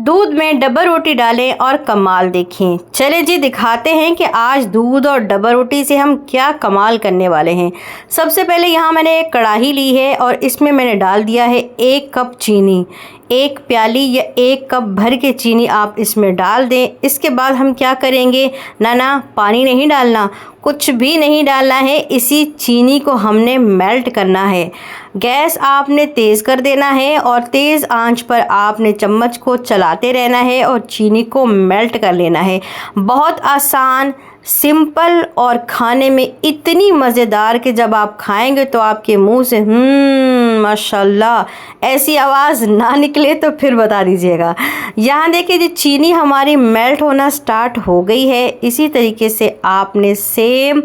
दूध में डबल रोटी डालें और कमाल देखें। चले जी दिखाते हैं कि आज दूध और डबल रोटी से हम क्या कमाल करने वाले हैं। सबसे पहले यहाँ मैंने एक कढ़ाई ली है और इसमें मैंने डाल दिया है 1 कप चीनी। 1 प्याली या 1 कप भर के चीनी आप इसमें डाल दें। इसके बाद हम क्या करेंगे, ना पानी नहीं डालना, कुछ भी नहीं डालना है। इसी चीनी को हमने मेल्ट करना है। गैस आपने तेज़ कर देना है और तेज़ आंच पर आपने चम्मच को चलाते रहना है और चीनी को मेल्ट कर लेना है। बहुत आसान, सिंपल और खाने में इतनी मज़ेदार कि जब आप खाएंगे तो आपके मुंह से माशाल्लाह ऐसी आवाज़ ना निकले तो फिर बता दीजिएगा। यहाँ देखिए जी चीनी हमारी मेल्ट होना स्टार्ट हो गई है। इसी तरीके से आपने सेम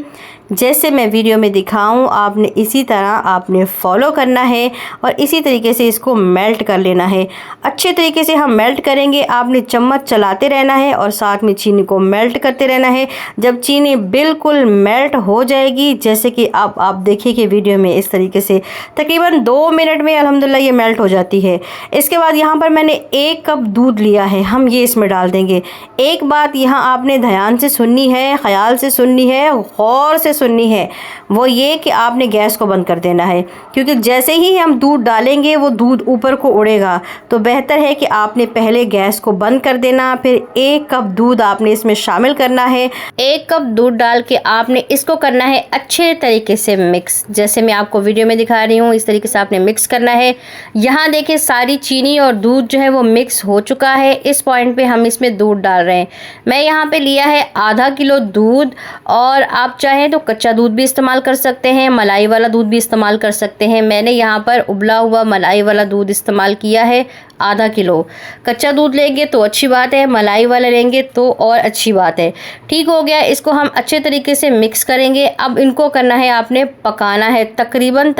जैसे मैं वीडियो में दिखाऊं आपने इसी तरह आपने फॉलो करना है और इसी तरीके से इसको मेल्ट कर लेना है। अच्छे तरीके से हम मेल्ट करेंगे। आपने चम्मच चलाते रहना है और साथ में चीनी को मेल्ट करते रहना है। जब चीनी बिल्कुल मेल्ट हो जाएगी, जैसे कि आप देखिए कि वीडियो में इस तरीके से तकरीबन 2 मिनट में अल्हम्दुलिल्लाह ये मेल्ट हो जाती है। इसके बाद यहाँ पर मैंने 1 कप दूध लिया है, हम ये इसमें डाल देंगे। एक बात यहाँ आपने ध्यान से सुननी है, ख्याल से सुननी है, गौर से सुननी है, वो ये कि आपने गैस को बंद कर देना है, क्योंकि जैसे ही हम दूध डालेंगे वो दूध ऊपर को उड़ेगा। तो बेहतर है कि आपने पहले गैस को बंद कर देना, फिर 1 कप दूध आपने इसमें शामिल करना है। 1 कप दूध डाल के आपने इसको करना है अच्छे तरीके से मिक्स। जैसे मैं आपको वीडियो में दिखा रही हूँ इस तरीके से आपने मिक्स करना है। यहाँ देखिए सारी चीनी और दूध जो है वो मिक्स हो चुका है। इस पॉइंट पे हम इसमें दूध डाल रहे हैं। मैं यहाँ पे लिया है आधा किलो दूध और आप चाहें तो कच्चा दूध भी इस्तेमाल कर सकते हैं, मलाई वाला दूध भी इस्तेमाल कर सकते हैं। मैंने यहाँ पर उबला हुआ मलाई वाला दूध इस्तेमाल किया है आधा किलो। कच्चा दूध लेंगे तो अच्छी बात है, मलाई वाला लेंगे तो और अच्छी बात है। ठीक हो गया, इसको हम अच्छे तरीके से मिक्स करेंगे। अब इनको करना है आपने पकाना है तकरीबन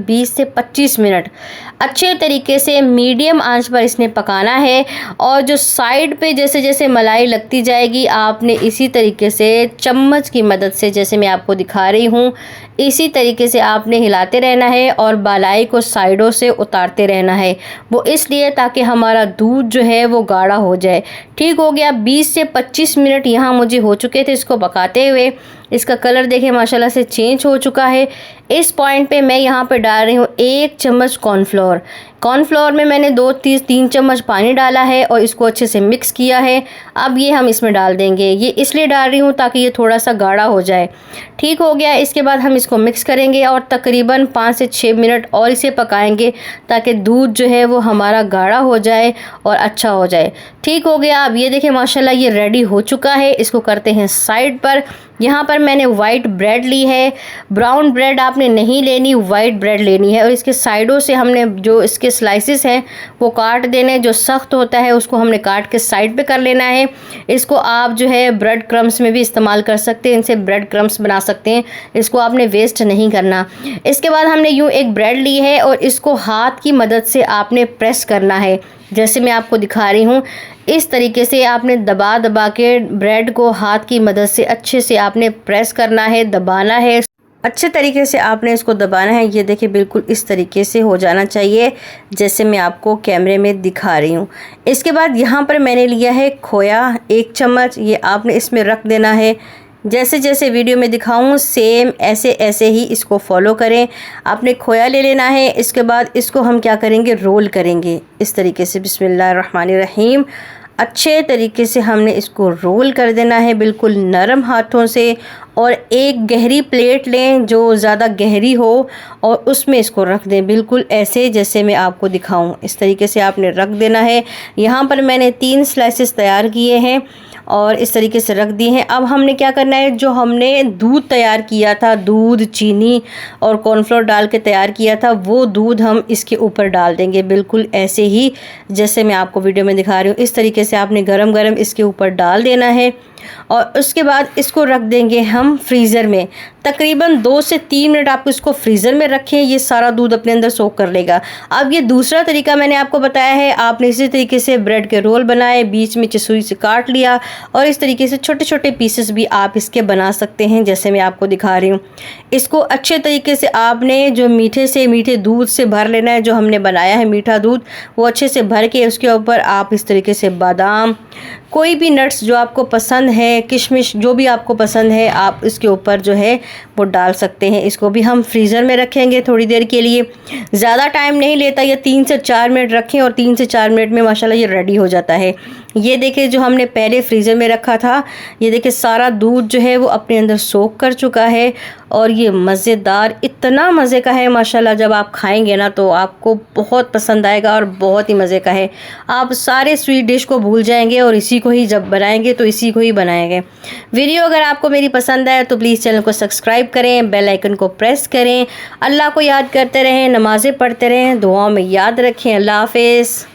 20 से 25 मिनट। अच्छे तरीके से मीडियम आंच पर इसने पकाना है और जो साइड पे जैसे जैसे मलाई लगती जाएगी आपने इसी तरीके से चम्मच की मदद से, जैसे मैं आपको दिखा रही हूँ, इसी तरीके से आपने हिलाते रहना है और बालाई को साइडों से उतारते रहना है। वो इसलिए ताकि हमारा दूध जो है वो गाढ़ा हो जाए। ठीक हो गया, 20 से 25 मिनट यहाँ मुझे हो चुके थे इसको पकाते हुए। इसका कलर देखें माशाल्लाह से चेंज हो चुका है। इस पॉइंट पे मैं यहाँ पे डाल रही हूँ 1 चम्मच कॉर्नफ्लोर। कॉर्नफ्लोर में मैंने 2-3 चम्मच पानी डाला है और इसको अच्छे से मिक्स किया है। अब ये हम इसमें डाल देंगे। ये इसलिए डाल रही हूँ ताकि ये थोड़ा सा गाढ़ा हो जाए। ठीक हो गया, इसके बाद हम इसको मिक्स करेंगे और तकरीबन 5 से 6 मिनट और इसे पकाएंगे ताकि दूध जो है वो हमारा गाढ़ा हो जाए और अच्छा हो जाए। ठीक हो गया, अब ये देखें माशाल्लाह ये रेडी हो चुका है। इसको करते हैं साइड पर। यहाँ पर मैंने वाइट ब्रेड ली है। ब्राउन ब्रेड आपने नहीं लेनी, वाइट ब्रेड लेनी है और इसके साइडों से हमने जो इसके स्लाइसेस हैं वो काट देने। जो सख्त होता है उसको हमने काट के साइड पे कर लेना है। इसको आप जो है ब्रेड क्रम्स में भी इस्तेमाल कर सकते हैं, इनसे ब्रेड क्रम्स बना सकते हैं। इसको आपने वेस्ट नहीं करना। इसके बाद हमने यूँ एक ब्रेड ली है और इसको हाथ की मदद से आपने प्रेस करना है, जैसे मैं आपको दिखा रही हूँ। इस तरीके से आपने दबा दबा के ब्रेड को हाथ की मदद से अच्छे से आपने प्रेस करना है, दबाना है। अच्छे तरीके से आपने इसको दबाना है। ये देखिए बिल्कुल इस तरीके से हो जाना चाहिए जैसे मैं आपको कैमरे में दिखा रही हूँ। इसके बाद यहाँ पर मैंने लिया है खोया 1 चम्मच। ये आपने इसमें रख देना है। जैसे जैसे वीडियो में दिखाऊं सेम ऐसे ही इसको फॉलो करें। आपने खोया ले लेना है। इसके बाद इसको हम क्या करेंगे, रोल करेंगे इस तरीके से। बिस्मिल्लाहिर्रहमानिर्रहीम। अच्छे तरीके से हमने इसको रोल कर देना है बिल्कुल नरम हाथों से। और एक गहरी प्लेट लें जो ज़्यादा गहरी हो और उसमें इसको रख दें बिल्कुल ऐसे जैसे मैं आपको दिखाऊं। इस तरीके से आपने रख देना है। यहाँ पर मैंने 3 स्लाइसेस तैयार किए हैं और इस तरीके से रख दी हैं। अब हमने क्या करना है, जो हमने दूध तैयार किया था, दूध, चीनी और कॉर्नफ्लोर डाल के तैयार किया था, वो दूध हम इसके ऊपर डाल देंगे बिल्कुल ऐसे ही जैसे मैं आपको वीडियो में दिखा रही हूँ। इस तरीके से आपने गरम गरम इसके ऊपर डाल देना है और उसके बाद इसको रख देंगे हम फ्रीज़र में। तकरीबन 2 से 3 मिनट आप इसको फ्रीज़र में रखें, ये सारा दूध अपने अंदर सोख कर लेगा। अब ये दूसरा तरीका मैंने आपको बताया है, आपने इसी तरीके से ब्रेड के रोल बनाए, बीच में चसूरी से काट लिया और इस तरीके से छोटे छोटे पीसेस भी आप इसके बना सकते हैं जैसे मैं आपको दिखा रही हूँ। इसको अच्छे तरीके से आपने जो मीठे दूध से भर लेना है, जो हमने बनाया है मीठा दूध वो अच्छे से भर के उसके ऊपर आप इस तरीके से बादाम, कोई भी नट्स जो आपको पसंद है, किशमिश जो भी आपको पसंद है, आप इसके ऊपर जो है वो डाल सकते हैं। इसको भी हम फ्रीज़र में रखेंगे थोड़ी देर के लिए, ज़्यादा टाइम नहीं लेता, ये 3 से 4 मिनट रखें और 3 से 4 मिनट में माशाल्लाह ये रेडी हो जाता है। ये देखिए जो हमने पहले फ्रीज़र में रखा था, ये देखिए सारा दूध जो है वो अपने अंदर सोख कर चुका है और ये मज़ेदार, इतना मज़े का है माशाल्लाह। जब आप खाएंगे ना तो आपको बहुत पसंद आएगा और बहुत ही मज़े का है। आप सारे स्वीट डिश को भूल जाएंगे और इसी को ही जब बनाएंगे तो इसी को ही बनाएंगे। वीडियो अगर आपको मेरी पसंद आए तो प्लीज़ चैनल को सब्सक्राइब करें, बेल आइकन को प्रेस करें, अल्लाह को याद करते रहें, नमाज़ें पढ़ते रहें, दुआओं में याद रखें। अल्लाह हाफ़िज़।